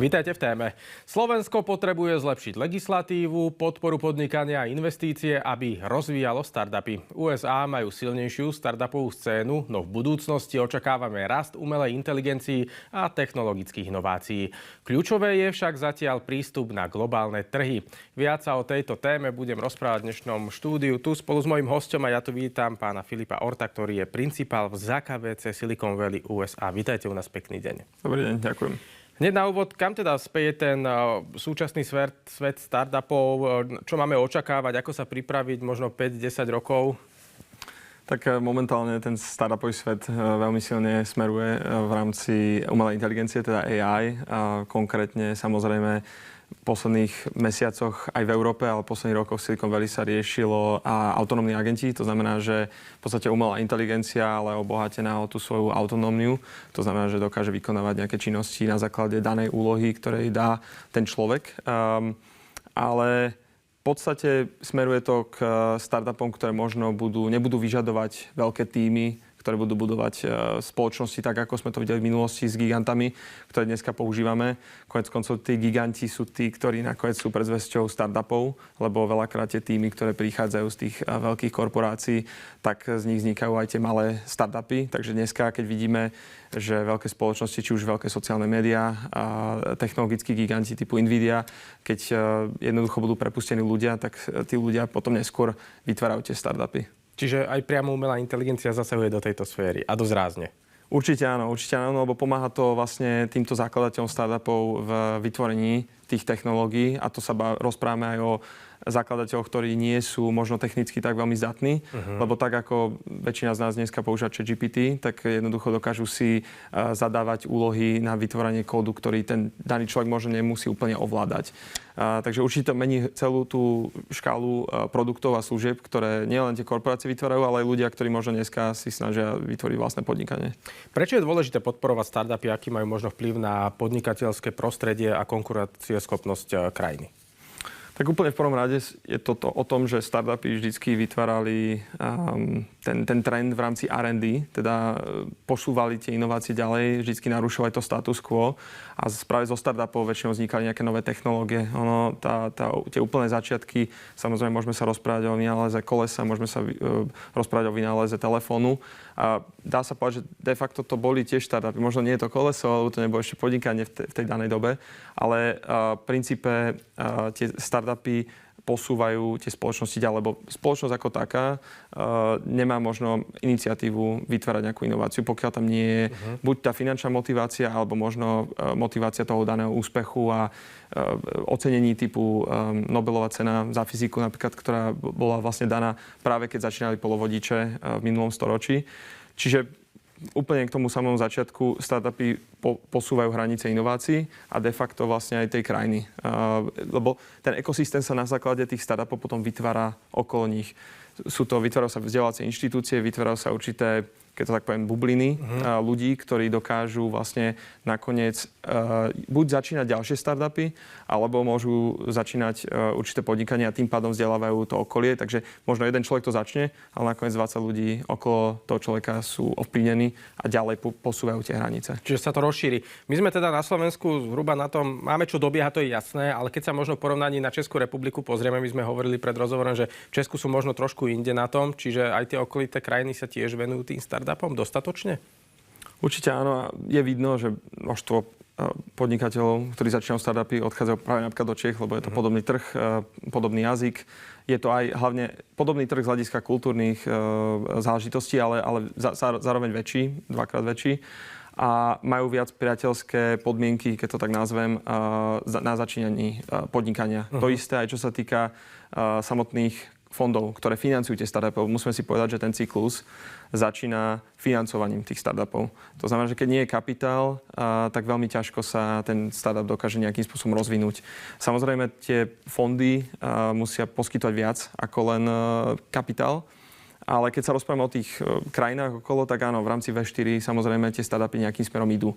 Vítajte v téme. Slovensko potrebuje zlepšiť legislatívu, podporu podnikania a investície, aby rozvíjalo startupy. USA majú silnejšiu startupovú scénu, no v budúcnosti očakávame rast umelej inteligencii a technologických inovácií. Kľúčové je však zatiaľ prístup na globálne trhy. Viac sa o tejto téme budem rozprávať v dnešnom štúdiu. Tu spolu s mojím hosťom a ja tu vítam pána Filipa Orta, ktorý je principál v ZKVC Silicon Valley USA. Vítajte u nás, pekný deň. Dobrý deň, ďakujem. Hneď na úvod, kam teda speje ten súčasný svet startupov? Čo máme očakávať? Ako sa pripraviť možno 5-10 rokov? Tak momentálne ten startupový svet veľmi silne smeruje v rámci umelej inteligencie, teda AI. A konkrétne samozrejme v posledných mesiacoch aj v Európe, ale v posledných rokoch v Silicon Valley sa riešilo autonómni agenti. To znamená, že v podstate umelá inteligencia, ale obohatená o tú svoju autonómiu. To znamená, že dokáže vykonávať nejaké činnosti na základe danej úlohy, ktorej dá ten človek. Ale v podstate smeruje to k startupom, ktoré možno nebudú vyžadovať veľké tímy, ktoré budú budovať spoločnosti tak, ako sme to videli v minulosti s gigantami, ktoré dneska používame. Koniec koncov tí giganti sú tí, ktorí nakoniec sú predzvesťou startupov, lebo veľakrát tie týmy, ktoré prichádzajú z tých veľkých korporácií, tak z nich vznikajú aj tie malé startupy. Takže dneska, keď vidíme, že veľké spoločnosti, či už veľké sociálne médiá, technologickí giganti typu Nvidia, keď jednoducho budú prepustení ľudia, tak tí ľudia potom neskôr vytvárajú tie startupy. Čiže aj priamo umelá inteligencia zasahuje do tejto sféry a dosť rázne. Určite áno, lebo pomáha to vlastne týmto zakladateľom startupov v vytvorení tých technológií a to sa rozprávame aj o zakladateľov, ktorí nie sú možno technicky tak veľmi zdatní, lebo tak ako väčšina z nás dneska používa ChatGPT, tak jednoducho dokážu si zadávať úlohy na vytvorenie kódu, ktorý ten daný človek možno nemusí úplne ovládať. Takže určite to mení celú tú škálu produktov a služieb, ktoré nielen tie korporácie vytvárajú, ale aj ľudia, ktorí možno dneska si snažia vytvoriť vlastné podnikanie. Prečo je dôležité podporovať startupy, aký majú možno vplyv na podnikateľské prostredie a konkurencieschopnosť krajiny? Tak úplne v prvom rade je toto o tom, že startupy vždycky vytvárali ten trend v rámci R&D, teda posúvali tie inovácie ďalej, vždycky narušovali to status quo a práve zo startupov väčšinou vznikali nejaké nové technológie. Tie úplné začiatky, samozrejme môžeme sa rozprávať o vynáléze kolesa, môžeme sa rozprávať o vynáléze telefónu. A dá sa povedať, že de facto to boli tiež startupy. Možno nie je to koleso, alebo to nebolo ešte podnikanie v tej danej dobe, ale v princípe tie startupy posúvajú tie spoločnosti ďalej, lebo spoločnosť ako taká nemá možno iniciatívu vytvárať nejakú inováciu, pokiaľ tam nie je buď tá finančná motivácia, alebo možno motivácia toho daného úspechu a ocenení typu Nobelová cena za fyziku napríklad, ktorá bola vlastne daná práve keď začínali polovodiče v minulom storočí. Čiže úplne k tomu samému začiatku startupy posúvajú hranice inovácií a de facto vlastne aj tej krajiny. Lebo ten ekosystém sa na základe tých startupov potom vytvára okolo nich. Vytvárajú sa vzdelávacie inštitúcie, vytvárajú sa určité, keď to tak poviem, bubliny ľudí, ktorí dokážu vlastne nakoniec buď začínať ďalšie startupy, alebo môžu začínať určité podnikania a tým pádom vzdelávajú to okolie. Takže možno jeden človek to začne, ale nakoniec 20 ľudí okolo toho človeka sú ovplyvnení a ďalej posúvajú tie hranice. Čiže sa to rozšíri. My sme teda na Slovensku zhruba na tom, máme čo dobiehať, to je jasné, ale keď sa možno v porovnaní na Českú republiku pozrieme, my sme hovorili pred rozhovorom, že v Česku sú možno trošku inde na tom, čiže aj tie okolité krajiny sa tiež venujú tým startupom dostatočne? Určite áno. Je vidno, že množstvo podnikateľov, ktorí začínajú startupy, odchádzajú práve napríklad do Čech, lebo je to podobný trh, podobný jazyk. Je to aj hlavne podobný trh z hľadiska kultúrnych záležitostí, ale zároveň väčší, dvakrát väčší. A majú viac priateľské podmienky, keď to tak nazvem, na začínaní podnikania. To isté aj čo sa týka samotných fondov, ktoré financujú tie startupov. Musíme si povedať, že ten cyklus začína financovaním tých startupov. To znamená, že keď nie je kapitál, tak veľmi ťažko sa ten startup dokáže nejakým spôsobom rozvinúť. Samozrejme, tie fondy musia poskytovať viac ako len kapitál. Ale keď sa rozprávame o tých krajinách okolo, tak áno, v rámci V4 samozrejme tie startupy nejakým smerom idú.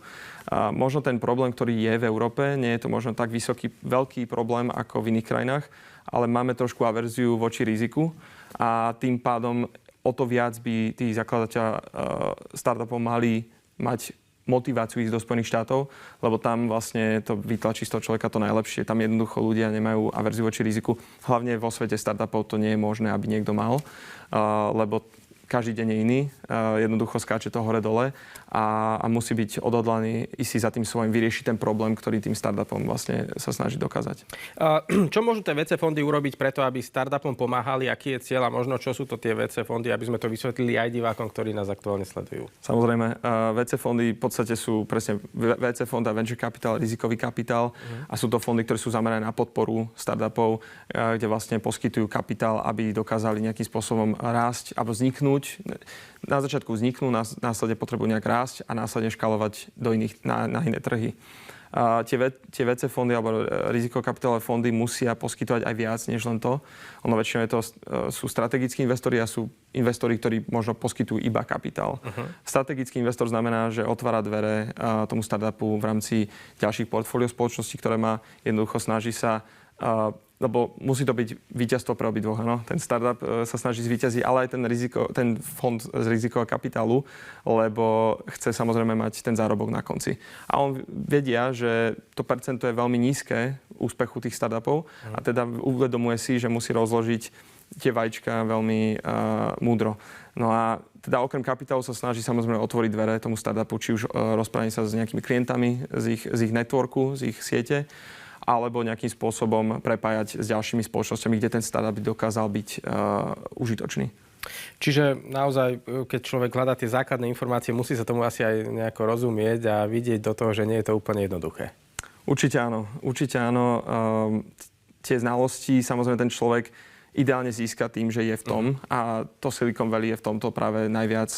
Možno ten problém, ktorý je v Európe, nie je to možno tak veľký problém ako v iných krajinách, ale máme trošku averziu voči riziku a tým pádom o to viac by tí zakladatelia startupov mali mať motiváciu ísť do Spojených štátov, lebo tam vlastne to vytlačí z toho človeka to najlepšie. Tam jednoducho ľudia nemajú averziu voči riziku. Hlavne vo svete startupov to nie je možné, aby niekto mal, lebo každý deň je iný, jednoducho skáče to hore-dole a musí byť odhodlaný ísť si za tým svojím vyriešiť ten problém, ktorý tým startupom vlastne sa snaží dokázať. Čo môžu tie VC fondy urobiť preto, aby startupom pomáhali? Aký je cieľ a možno čo sú to tie VC fondy, aby sme to vysvetlili aj divákom, ktorí nás aktuálne sledujú? Samozrejme, VC fondy v podstate sú presne VC fond a venture capital, rizikový kapitál a sú to fondy, ktoré sú zamerané na podporu startupov, kde vlastne poskytujú kapitál, aby dokázali nejakým spôsobom rásť alebo vzniknúť. Na začiatku vzniknú, následne potrebujú nejak rásť a následne škalovať na iné trhy. Tie VC fondy alebo rizikokapitálové fondy musia poskytovať aj viac než len to. Ono väčšinou sú strategickí investori a sú investori, ktorí možno poskytujú iba kapitál. Strategický investor znamená, že otvára dvere tomu startupu v rámci ďalších portfólió spoločností, ktoré má, jednoducho snaží sa, lebo musí to byť víťazstvo pre obidvoch. No? Ten startup sa snaží zvíťaziť, ale aj ten fond z rizikového kapitálu, lebo chce samozrejme mať ten zárobok na konci. A on vedia, že to percento je veľmi nízke úspechu tých startupov a teda uvedomuje si, že musí rozložiť tie vajíčka veľmi múdro. No a teda okrem kapitálu sa snaží samozrejme otvoriť dvere tomu startupu, či už rozprávanie sa s nejakými klientami z ich networku, z ich siete, alebo nejakým spôsobom prepájať s ďalšími spoločnosťami, kde ten startup by dokázal byť užitočný. Čiže naozaj, keď človek hľadá tie základné informácie, musí sa tomu asi aj nejako rozumieť a vidieť do toho, že nie je to úplne jednoduché. Určite áno. Tie znalosti, samozrejme ten človek ideálne získa tým, že je v tom a to Silicon Valley je v tomto práve najviac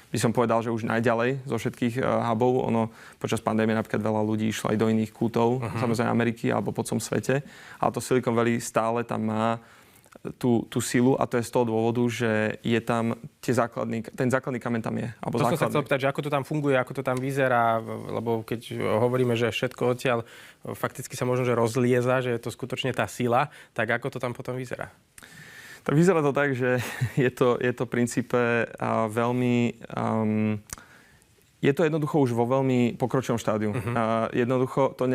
by som povedal, že už najďalej zo všetkých hubov. Ono počas pandémie napríklad veľa ľudí išlo aj do iných kútov, samozrejme Ameriky alebo po celom svete. Ale to Silicon Valley stále tam má tú silu a to je z toho dôvodu, že je tam ten základný kameň tam je. To som sa chcel pýtať, že ako to tam funguje, ako to tam vyzerá, lebo keď hovoríme, že všetko odtiaľ fakticky sa možno, že rozlieza, že je to skutočne tá sila, tak ako to tam potom vyzerá? Tak vyzerá to tak, že je to v princípe veľmi... Je to jednoducho už vo veľmi pokročilom štádiu. Jednoducho to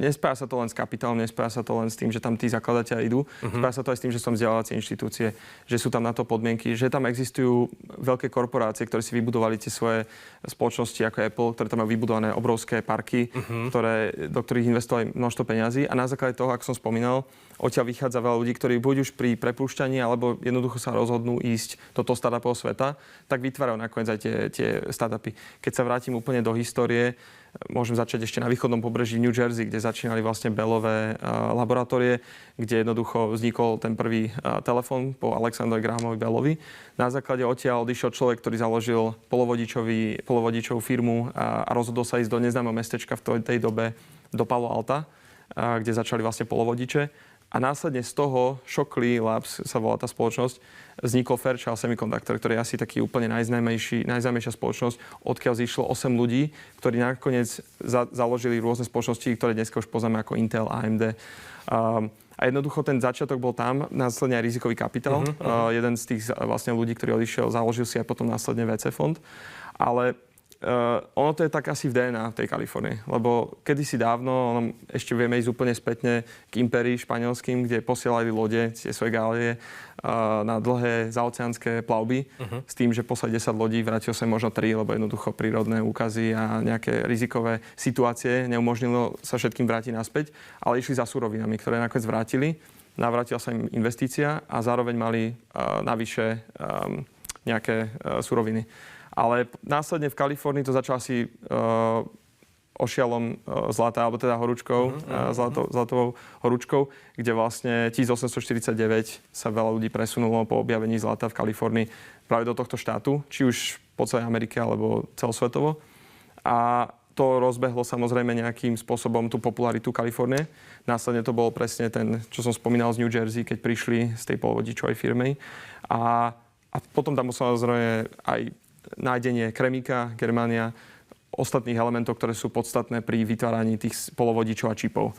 nespája sa to len s kapitálom, nespája sa to len s tým, že tam tí zakladatelia idú. Spája sa to aj s tým, že sú tam vzdelávacie inštitúcie, že sú tam na to podmienky, že tam existujú veľké korporácie, ktoré si vybudovali tie svoje spoločnosti ako Apple, ktoré tam majú vybudované obrovské parky, do ktorých investovali množstvo peňazí. A na základe toho, ako som spomínal, odtiaľ vychádza veľa ľudí, ktorí buď už pri prepúšťaní, alebo jednoducho sa rozhodnú ísť do toho startupového sveta, tak vytvárajú nakoniec aj tie startupy. Keď sa vrátim úplne do histórie, môžem začať ešte na východnom pobreží New Jersey, kde začínali vlastne Bellové laboratórie, kde jednoducho vznikol ten prvý telefón po Alexandrovi Grahamovi Bellovi. Na základe odtiaľ odišiel človek, ktorý založil polovodičovú firmu a rozhodol sa ísť do neznámeho mestečka v tej dobe do Palo Alta, kde začali vlastne polovodiče. A následne z toho Shockley Labs sa volá tá spoločnosť, vznikol Fairchild Semiconductor, ktorý je asi taký úplne najznámejšia spoločnosť, odkiaľ zišlo 8 ľudí, ktorí nakoniec založili rôzne spoločnosti, ktoré dnes už poznáme ako Intel, AMD. A jednoducho ten začiatok bol tam, následne aj rizikový kapitál. Jeden z tých vlastne ľudí, ktorý odišiel, založil si aj potom následne VC fond. Ale ono to je tak asi v DNA tej Kalifornie, lebo kedysi dávno, ešte vieme ísť úplne spätne k impérii španielským, kde posielali lode, tie svoje gálie na dlhé zaoceánske plavby s tým, že poslali 10 lodí, vrátil sa možno 3, lebo jednoducho prírodné úkazy a nejaké rizikové situácie neumožnilo sa všetkým vrátiť naspäť, ale išli za surovinami, ktoré nakoniec vrátili. Navrátila sa im investícia a zároveň mali navyše nejaké suroviny. Ale následne v Kalifornii to začalo asi ošialom zlata, alebo teda horúčkou, zlatovou horúčkou, kde vlastne 1849 sa veľa ľudí presunulo po objavení zlata v Kalifornii práve do tohto štátu, či už po celej Amerike, alebo celosvetovo. A to rozbehlo samozrejme nejakým spôsobom tú popularitu Kalifornie. Následne to bolo presne ten, čo som spomínal z New Jersey, keď prišli z tej polovodičovej firmy. A potom tam samozrejme aj nájdenie kremíka, germánia, ostatných elementov, ktoré sú podstatné pri vytváraní tých polovodičov a čipov.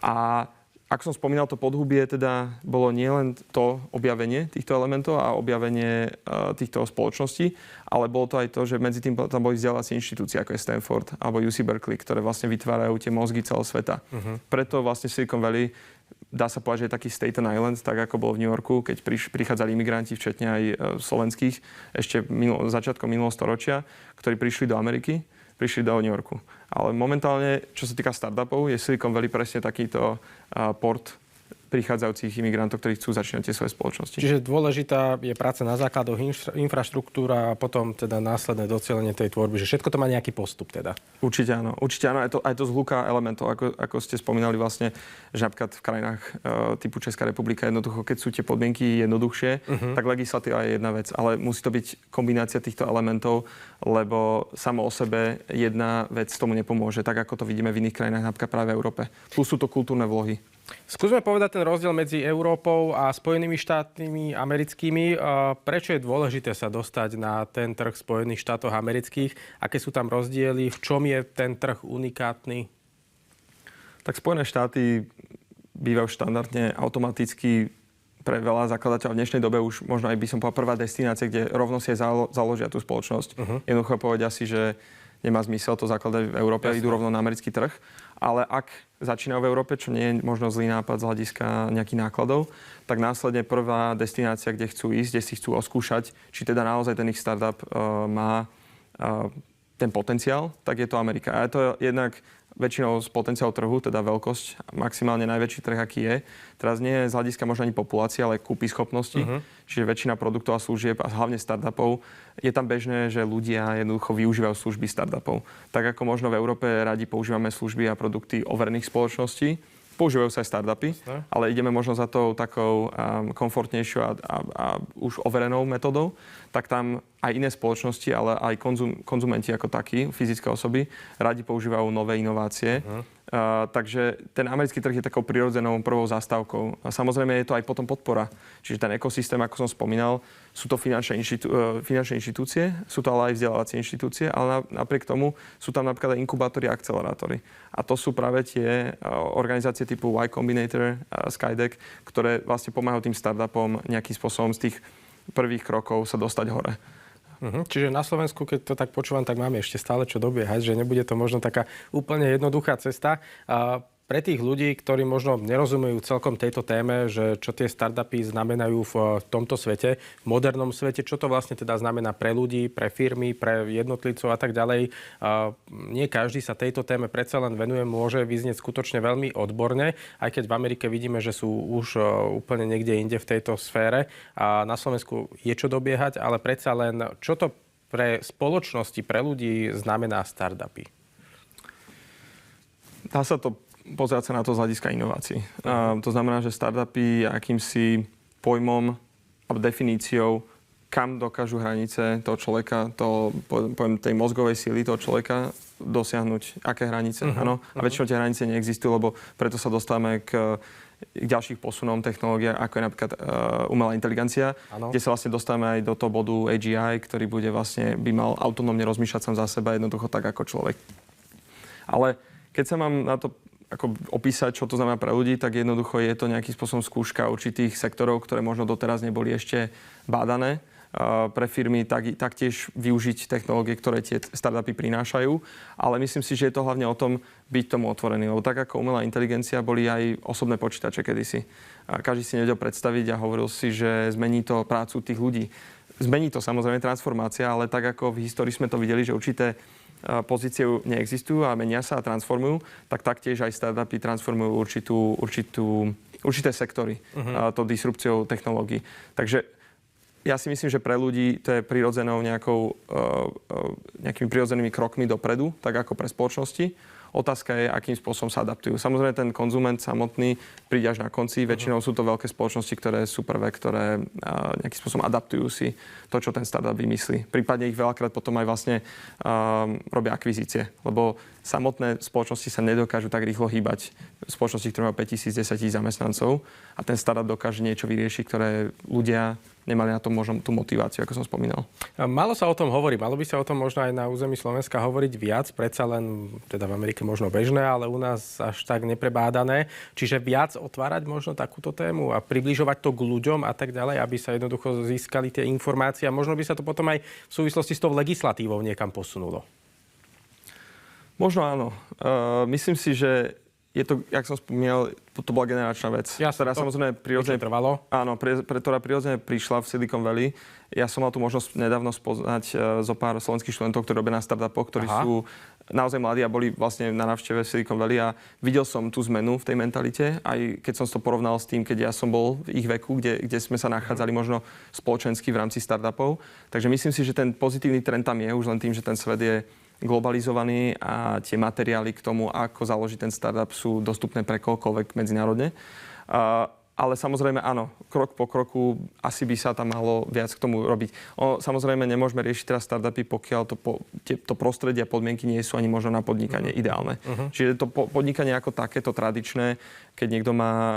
A ako som spomínal, to podhubie teda bolo nielen to objavenie týchto elementov a objavenie týchto spoločností, ale bolo to aj to, že medzi tým tam boli vzdelávacie inštitúcie, ako je Stanford alebo UC Berkeley, ktoré vlastne vytvárajú tie mozgy celého sveta. Preto vlastne Silicon Valley dá sa povedať, že je taký Staten Island, tak ako bol v New Yorku, keď prichádzali imigranti, včetne aj slovenských, ešte začiatkom minulého storočia, ktorí prišli do Ameriky, prišli do New Yorku. Ale momentálne, čo sa týka startupov, je Silicon Valley presne takýto port prichádzajúcich imigrantov, ktorí chcú začínať tie svoje spoločnosti. Čiže dôležitá je práca na základoch, infraštruktúra a potom teda následné docielenie tej tvorby, že všetko to má nejaký postup teda. Určite áno. Aj to zhlúka elementov, ako ste spomínali vlastne, že napríklad v krajinách typu Česká republika jednoducho, keď sú tie podmienky jednoduchšie, tak legislatíva je jedna vec, ale musí to byť kombinácia týchto elementov, lebo samo o sebe jedna vec tomu nepomôže, tak ako to vidíme v iných krajinách, napríklad práve v Európe. Plus sú to kultúrne vlohy. Skúsme povedať ten rozdiel medzi Európou a Spojenými štátmi americkými. Prečo je dôležité sa dostať na ten trh Spojených štátov amerických? Aké sú tam rozdiely? V čom je ten trh unikátny? Tak Spojené štáty bývajú štandardne automaticky pre veľa zakladateľov v dnešnej dobe už možno aj by som povedal prvá destinácia, kde rovno si založia tú spoločnosť. Jednoducho povedia si, že nemá zmysel to zakladať v Európe, idú rovno na americký trh. Ale ak začínajú v Európe, čo nie je možno zlý nápad z hľadiska nejakých nákladov, tak následne prvá destinácia, kde chcú ísť, kde si chcú oskúšať, či teda naozaj ten ich startup má ten potenciál, tak je to Amerika. A je to jednak väčšinou z potenciálu trhu, teda veľkosť, maximálne najväčší trh, aký je. Teraz nie je z hľadiska možno ani populácie, ale kúpy schopnosti. Čiže väčšina produktov a služieb a hlavne startupov je tam bežné, že ľudia jednoducho využívajú služby startupov. Tak ako možno v Európe radi používame služby a produkty overených spoločností, používajú sa aj startupy, ale ideme možno za tou takou komfortnejšou a už overenou metodou, tak tam aj iné spoločnosti, ale aj konzumenti ako takí, fyzické osoby, radi používajú nové inovácie. Takže ten americký trh je takou prirodzenou prvou zastávkou. A samozrejme je to aj potom podpora. Čiže ten ekosystém, ako som spomínal, sú to finančné inštitúcie, sú to ale aj vzdelávacie inštitúcie, ale napriek tomu sú tam napríklad aj inkubátory a akcelerátory. A to sú práve tie organizácie typu Y Combinator, Skydeck, ktoré vlastne pomáhajú tým startupom nejakým spôsobom z tých prvých krokov sa dostať hore. Čiže na Slovensku, keď to tak počúvam, tak máme ešte stále čo dobiehať, že nebude to možno taká úplne jednoduchá cesta. Pre tých ľudí, ktorí možno nerozumejú celkom tejto téme, že čo tie startupy znamenajú v tomto svete, v modernom svete, čo to vlastne teda znamená pre ľudí, pre firmy, pre jednotlivcov a tak ďalej. Nie každý sa tejto téme predsa len venuje, môže vyznieť skutočne veľmi odborne, aj keď v Amerike vidíme, že sú už úplne niekde inde v tejto sfére. A na Slovensku je čo dobiehať, ale predsa len, čo to pre spoločnosti, pre ľudí znamená startupy? Dá sa to pozerať sa na to z hľadiska inovácií. To znamená, že startupy akýmsi pojmom a definíciou, kam dokážu hranice toho človeka, poviem, tej mozgovej síly toho človeka dosiahnuť, aké hranice. Áno? A väčšinou tie hranice neexistujú, lebo preto sa dostávame k ďalších posunom technológia, ako je napríklad umelá inteligencia, kde sa vlastne dostávame aj do toho bodu AGI, ktorý by mal autonómne rozmýšľať sám za seba, jednoducho tak ako človek. Ale keď sa mám na to ako opísať, čo to znamená pre ľudí, tak jednoducho je to nejakým spôsobom skúška určitých sektorov, ktoré možno doteraz neboli ešte bádané. Pre firmy taktiež využiť technológie, ktoré tie startupy prinášajú. Ale myslím si, že je to hlavne o tom byť tomu otvorený. Lebo tak ako umelá inteligencia boli aj osobné počítače kedysi. Každý si nevedel predstaviť a hovoril si, že zmení to prácu tých ľudí. Zmení to samozrejme transformácia, ale tak ako v histórii sme to videli, že určité pozície neexistujú a menia sa a transformujú, tak taktiež aj startupy transformujú určité sektory tou disrupciou technológií. Takže ja si myslím, že pre ľudí to je nejakými prirodzenými krokmi dopredu, tak ako pre spoločnosti. Otázka je, akým spôsobom sa adaptujú. Samozrejme, ten konzument samotný príde až na konci. Väčšinou sú to veľké spoločnosti, ktoré sú prvé, ktoré nejakým spôsobom adaptujú si to, čo ten startup vymyslí. Prípadne ich veľakrát potom aj vlastne robia akvizície. Lebo samotné spoločnosti sa nedokážu tak rýchlo hýbať. Spoločnosti, ktoré majú 5 000, 10 000 zamestnancov a ten startup dokáže niečo vyriešiť, ktoré ľudia nemali na to možno tú motiváciu, ako som spomínal. Málo sa o tom hovorí, malo by sa o tom možno aj na území Slovenska hovoriť viac, predsa len teda v Amerike možno bežné, ale u nás až tak neprebádané. Čiže viac otvárať možno takúto tému a približovať to k ľuďom a tak ďalej, aby sa jednoducho získali tie informácie a možno by sa to potom aj v súvislosti s tou legislatívou niekam posunulo. Možno áno. Myslím si, že je to, jak som spomínal, to bola generačná vec. Jasne, ktorá samozrejme prirodzene trvalo. Áno, ktorá prirodzene prišla v Silicon Valley. Ja som mal tu možnosť nedávno spoznať zo pár slovenských študentov, ktorí robia na startupoch, ktorí sú naozaj mladí a boli vlastne na návšteve Silicon Valley a videl som tú zmenu v tej mentalite, aj keď som to porovnal s tým, keď ja som bol v ich veku, kde sme sa nachádzali možno spoločensky v rámci startupov. Takže myslím si, že ten pozitívny trend tam je už len tým, že ten svet je globalizovaný a tie materiály k tomu, ako založiť ten startup, sú dostupné pre kohokoľvek medzinárodne. Ale samozrejme áno, krok po kroku asi by sa tam malo viac k tomu robiť. Samozrejme nemôžeme riešiť teraz startupy, pokiaľ to prostredie a podmienky nie sú ani možno na podnikanie ideálne. Čiže to podnikanie ako také, to tradičné, keď niekto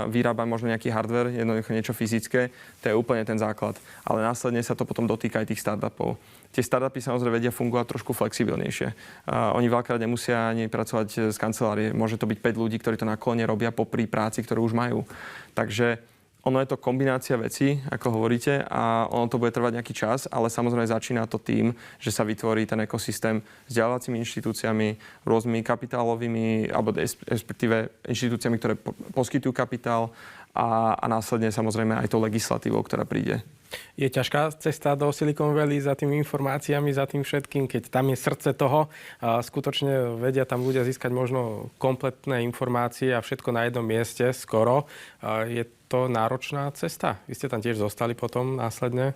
vyrába možno nejaký hardware, jednoducho niečo fyzické, to je úplne ten základ. Ale následne sa to potom dotýka aj tých startupov. Tie startupy samozrejme vedia fungovať trošku flexibilnejšie. Oni veľakrát nemusia ani pracovať z kancelárie. Môže to byť 5 ľudí, ktorí to naklone robia popri práci, ktorú už majú. Takže ono je to kombinácia vecí, ako hovoríte, a ono to bude trvať nejaký čas, ale samozrejme začína to tým, že sa vytvorí ten ekosystém vzdelávacími inštitúciami, rôznymi kapitálovými, alebo respektíve inštitúciami, ktoré poskytujú kapitál a následne samozrejme aj tou legislatívou, ktorá príde. Je ťažká cesta do Silicon Valley za tými informáciami, za tým všetkým, keď tam je srdce toho a skutočne vedia tam ľudia získať možno kompletné informácie a všetko na jednom mieste skoro. Je to náročná cesta? Vy ste tam tiež zostali potom následne?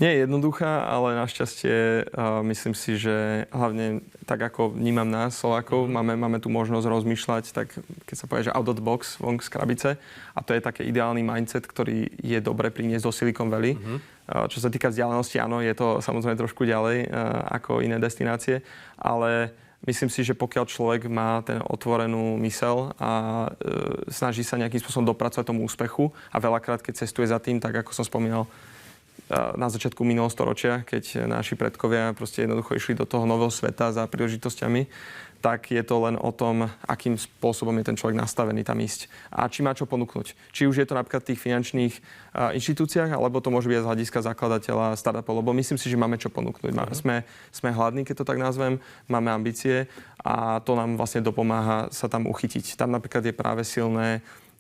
Nie je jednoduchá, ale našťastie myslím si, že hlavne tak, ako vnímam nás, Slovákov, máme tu možnosť rozmýšľať, tak keď sa povie, že out of the box, von z krabice. A to je taký ideálny mindset, ktorý je dobre priniesť do Silicon Valley. Čo sa týka vzdialenosti, áno, je to samozrejme trošku ďalej ako iné destinácie, ale myslím si, že pokiaľ človek má ten otvorenú myseľ a snaží sa nejakým spôsobom dopracovať tomu úspechu a veľakrát, keď cestuje za tým, tak ako som spomínal, na začiatku minulého storočia, keď naši predkovia proste jednoducho išli do toho nového sveta za príležitosťami, tak je to len o tom, akým spôsobom je ten človek nastavený tam ísť a či má čo ponúknuť. Či už je to napríklad v tých finančných inštitúciách, alebo to môže byť z hľadiska zakladateľa startupov, lebo myslím si, že máme čo ponúknuť. Sme hladní, keď to tak nazvem, máme ambície a to nám vlastne dopomáha sa tam uchytiť. Tam napríklad je práve silné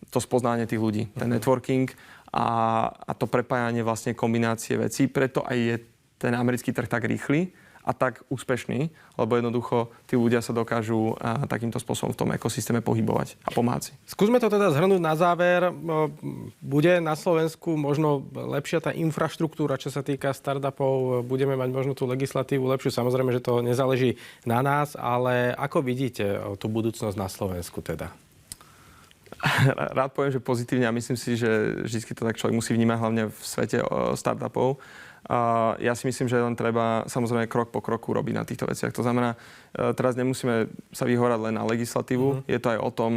to spoznanie tých ľudí, ten networking a to prepájanie vlastne kombinácie vecí. Preto aj je ten americký trh tak rýchly a tak úspešný, lebo jednoducho tí ľudia sa dokážu takýmto spôsobom v tom ekosystéme pohybovať a pomáhať si. Skúsme to teda zhrnúť na záver. Bude na Slovensku možno lepšia tá infraštruktúra, čo sa týka startupov? Budeme mať možno tú legislatívu lepšiu? Samozrejme, že to nezáleží na nás, ale ako vidíte tú budúcnosť na Slovensku teda? Rád poviem, že pozitívne a myslím si, že vždy to tak človek musí vnímať hlavne v svete startupov. Ja si myslím, že len treba samozrejme krok po kroku robiť na týchto veciach. To znamená, teraz nemusíme sa vyhorať len na legislatívu. Je to aj o tom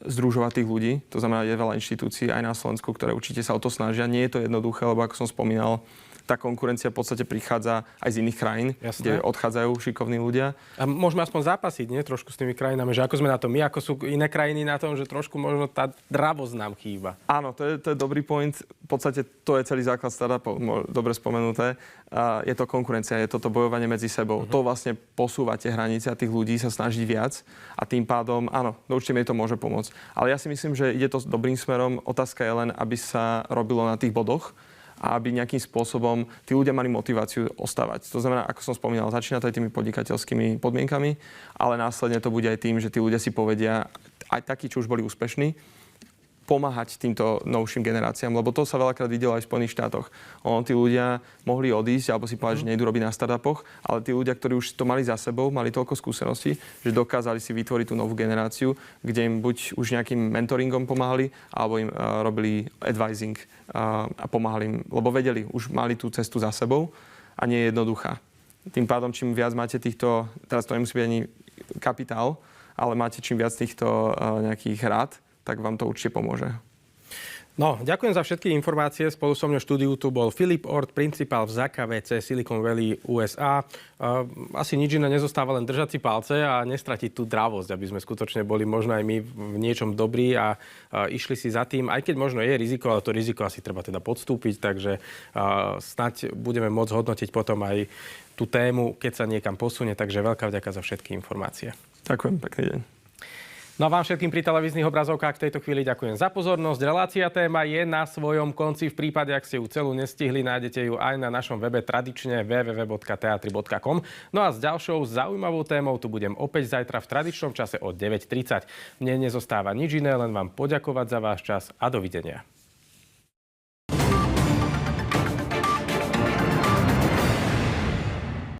združovať tých ľudí. To znamená, je veľa inštitúcií aj na Slovensku, ktoré určite sa o to snažia. Nie je to jednoduché, lebo ako som spomínal, tá konkurencia v podstate prichádza aj z iných krajín, kde odchádzajú šikovní ľudia. A môžeme aspoň zápasiť, nie? Trošku s tými krajinami, že ako sme na tom my, ako sú iné krajiny na tom, že trošku možno tá dravosť nám chýba. Áno, to je dobrý point. V podstate to je celý základ startupov, dobre spomenuté. Je to konkurencia, je toto bojovanie medzi sebou. To vlastne posúva tie hranice a tých ľudí sa snažiť viac a tým pádom, áno, určite mi to môže pomôcť. Ale ja si myslím, že ide to dobrým smerom. Otázka je len, aby sa robilo na tých bodoch a aby nejakým spôsobom tí ľudia mali motiváciu ostávať. To znamená, ako som spomínal, začína to aj tými podnikateľskými podmienkami, ale následne to bude aj tým, že tí ľudia si povedia, aj takí, čo už boli úspešní, pomáhať týmto novším generáciám, lebo to sa veľakrát videlo aj v Spojených štátoch. Tí ľudia mohli odísť alebo si povedať, že nejdu robiť na startupoch, ale tí ľudia, ktorí už to mali za sebou, mali toľko skúseností, že dokázali si vytvoriť tú novú generáciu, kde im buď už nejakým mentoringom pomáhali, alebo im robili advising a pomáhali im, lebo vedeli, už mali tú cestu za sebou a nie je jednoduchá. Tým pádom, čím viac máte týchto, teraz to nemusí byť ani kapitál, ale máte čím viac týchto nejakých rád, tak vám to určite pomôže. No, ďakujem za všetky informácie. Spolu so mnou v štúdiu tu bol Filip Ort, principál v ZKVC Silicon Valley USA. Asi nič iné nezostáva, len držať si palce a nestratiť tú dravosť, aby sme skutočne boli možno aj my v niečom dobrí a išli si za tým, aj keď možno je riziko, ale to riziko asi treba teda podstúpiť, takže snáď budeme môcť hodnotiť potom aj tú tému, keď sa niekam posunie. Takže veľká vďaka za všetky informácie. Ďakujem, pekný deň. No a vám všetkým pri televíznych obrazovkách v tejto chvíli ďakujem za pozornosť. Relácia téma je na svojom konci. V prípade, ak ste ju celú nestihli, nájdete ju aj na našom webe tradične www.teatri.com. No a s ďalšou zaujímavou témou tu budem opäť zajtra v tradičnom čase o 9:30. Mne nezostáva nič iné, len vám poďakovať za váš čas a dovidenia.